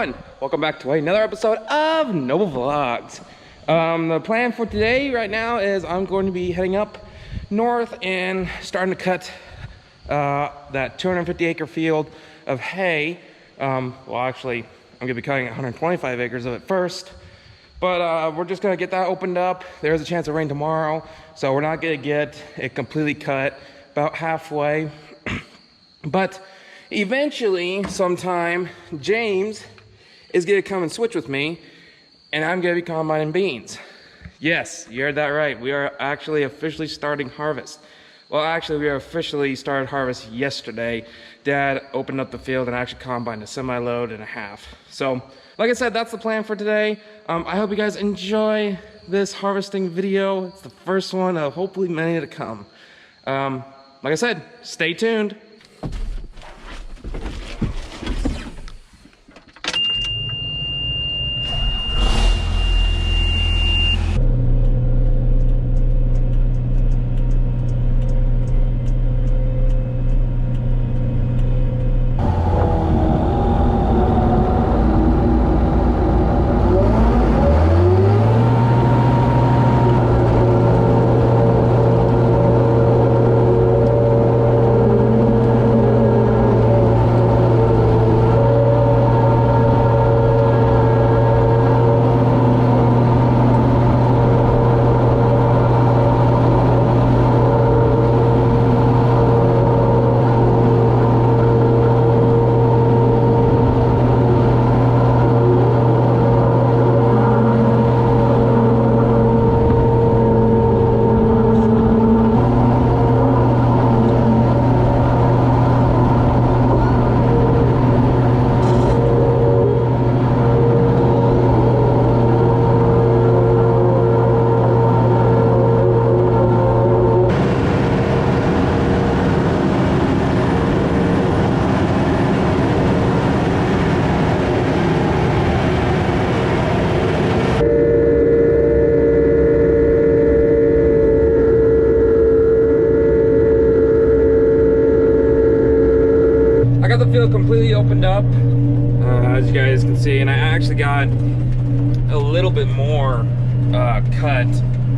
everyone? Welcome back to another episode of Noble Vlogs. The plan for today right now is I'm going to be heading up north and starting to cut that 250 acre field of hay. Well, actually, I'm gonna be cutting 125 acres of it first, but we're just gonna get that opened up. There's a chance of rain tomorrow, so we're not gonna get it completely cut, about halfway. But eventually, sometime, James is gonna come and switch with me, and I'm gonna be combining beans. Yes, you heard that right. We are actually officially starting harvest. Well, actually, we officially started harvest yesterday. Dad opened up the field and actually combined a semi-load and a half. So, like I said, that's the plan for today. I hope you guys enjoy this harvesting video. It's the first one of hopefully many to come. Like I said, stay tuned. Field completely opened up, as you guys can see, and I actually got a little bit more cut,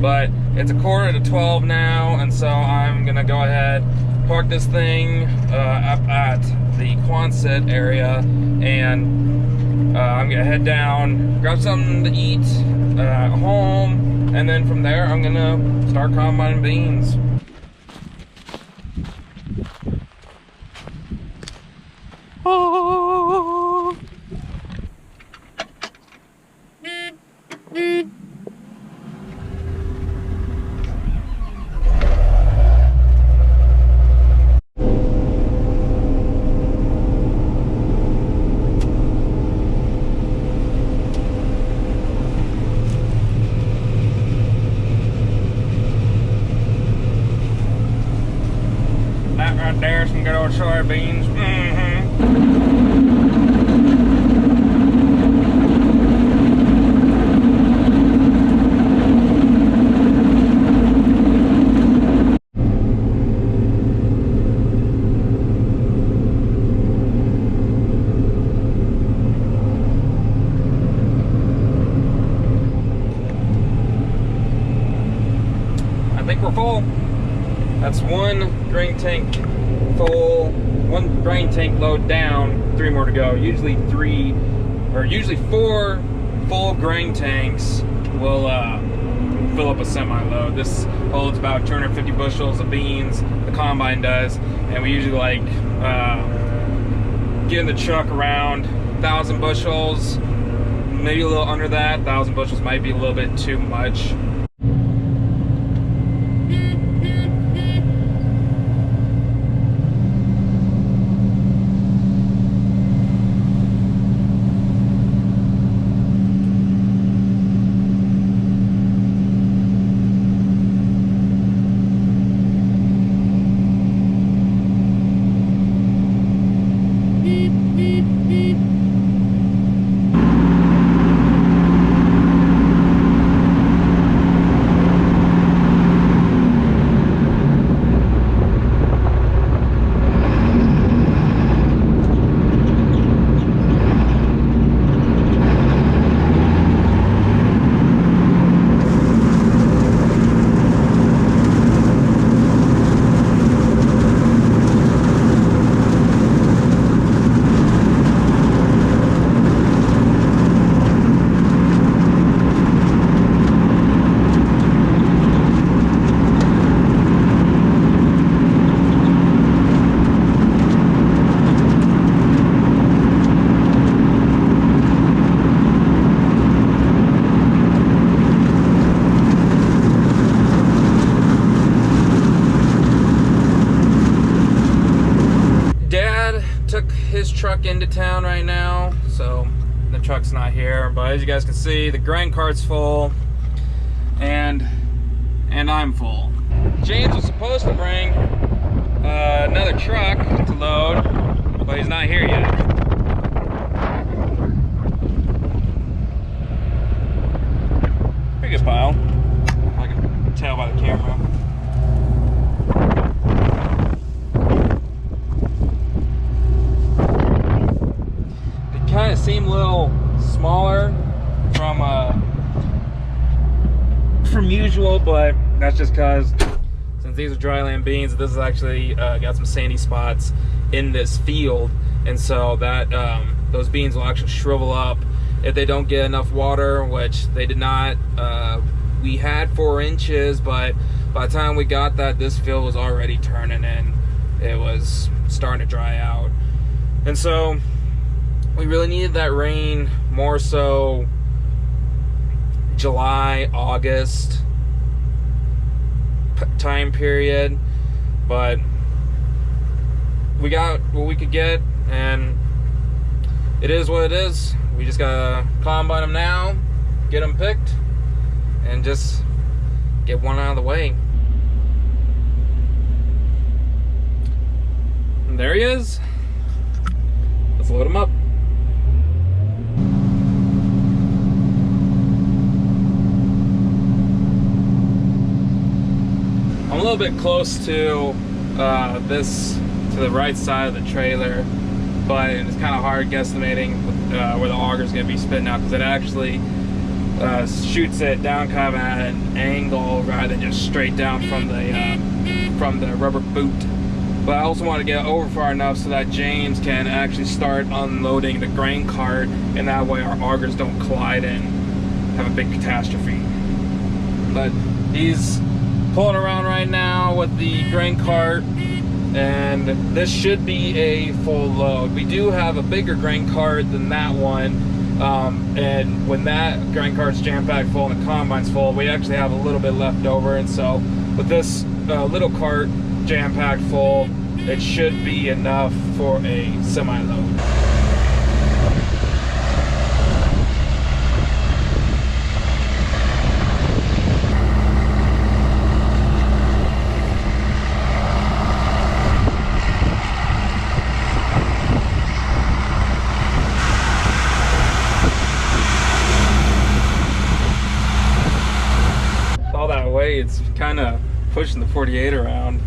but it's 11:45 now, and so I'm gonna go ahead, park this thing up at the Quonset area, and I'm gonna head down, grab something to eat at home, and then from there I'm gonna start combining beans. Oh. That right there is some good old soybeans. I think we're full. That's one grain tank full, one grain tank load down, 3 more to go. Usually 4 full grain tanks will fill up a semi-load. This holds about 250 bushels of beans, the combine does, and we usually like get in the truck around 1,000 bushels, maybe a little under that. 1,000 bushels might be a little bit too much. truck into town right now, so the truck's not here. But as you guys can see, the grain cart's full, and I'm full. James was supposed to bring another truck to load, but he's not here yet. Pretty good pile, I can tell by the camera. It kind of seemed a little smaller from usual, but that's just because since these are dryland beans, this is actually got some sandy spots in this field, and so that those beans will actually shrivel up if they don't get enough water, which they did not. We had 4 inches, but by the time we got that, this field was already turning and it was starting to dry out. And so we really needed that rain, more so July, August time period, but we got what we could get, and it is what it is. We just gotta combine them now, get them picked, and just get one out of the way. And there he is. Let's load him up. I'm a little bit close to to the right side of the trailer, but it's kind of hard guesstimating where the auger is going to be spitting out, because it actually shoots it down kind of at an angle rather than just straight down from the rubber boot. But I also want to get over far enough so that James can actually start unloading the grain cart, and that way our augers don't collide and have a big catastrophe. But he's pulling around right now with the grain cart, and this should be a full load. We do have a bigger grain cart than that one, and when that grain cart's jam-packed full and the combine's full, we actually have a little bit left over. And so with this little cart jam-packed full, it should be enough for a semi-load. All that way, it's kind of pushing the 48 around.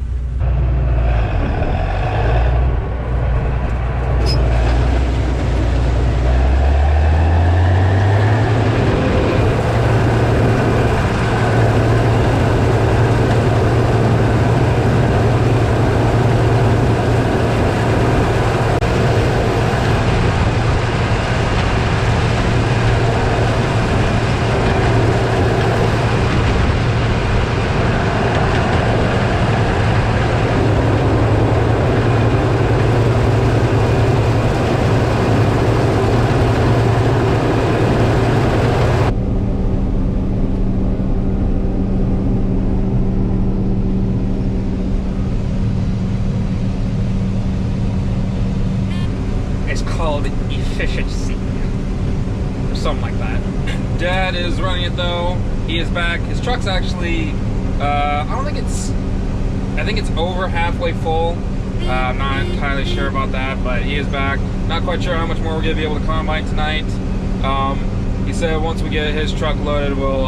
Called efficiency or something like that. Dad is running it though. He is back. His truck's actually I think it's over halfway full. I'm not entirely sure about that, but he is back. Not quite sure how much more we're gonna be able to combine tonight. He said once we get his truck loaded, we'll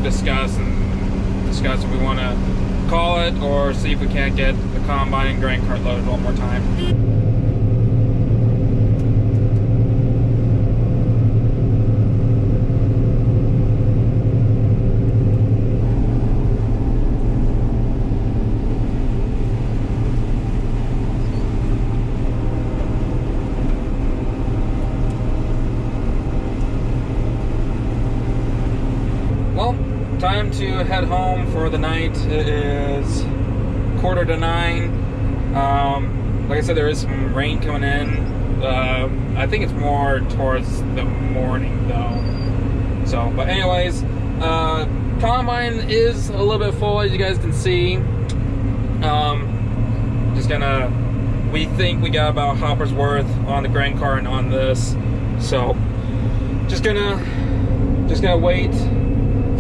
discuss if we want to call it or see if we can't get the combine and grain cart loaded one more time. Time to head home for the night. It is 8:45. Like I said, there is some rain coming in. I think it's more towards the morning though. So, but anyways, combine is a little bit full, as you guys can see. Just gonna we think we got about a hopper's worth on the grain cart and on this. So just gonna wait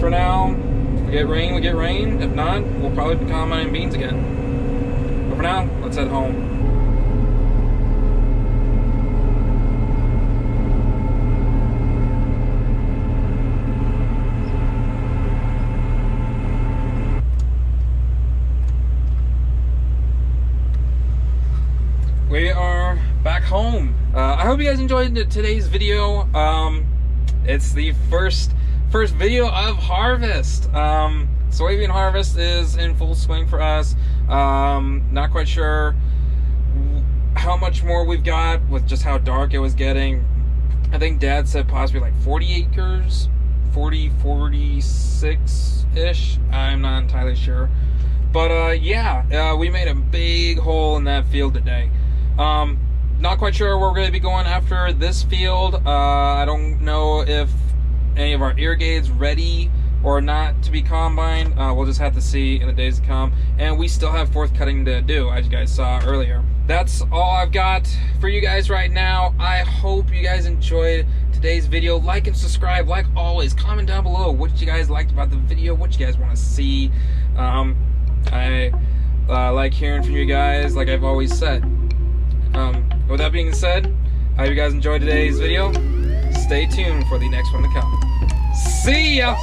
for now. If we get rain, we get rain. If not, we'll probably be combining beans again. But for now, let's head home. We are back home. I hope you guys enjoyed today's video. It's the first video of harvest. Soybean harvest is in full swing for us. Not quite sure how much more we've got with just how dark it was getting. I think Dad said possibly like 40 acres, 40, 46-ish. I'm not entirely sure. But yeah, we made a big hole in that field today. Not quite sure where we're going to be going after this field. I don't know if any of our irrigate's ready or not to be combined. We'll just have to see in the days to come. And we still have fourth cutting to do, as you guys saw earlier. That's all I've got for you guys right now. I hope you guys enjoyed today's video. Like and subscribe, like always. Comment down below what you guys liked about the video, what you guys want to see. I like hearing from you guys, like I've always said. With that being said, I hope you guys enjoyed today's video. Stay tuned for the next one to come. See ya!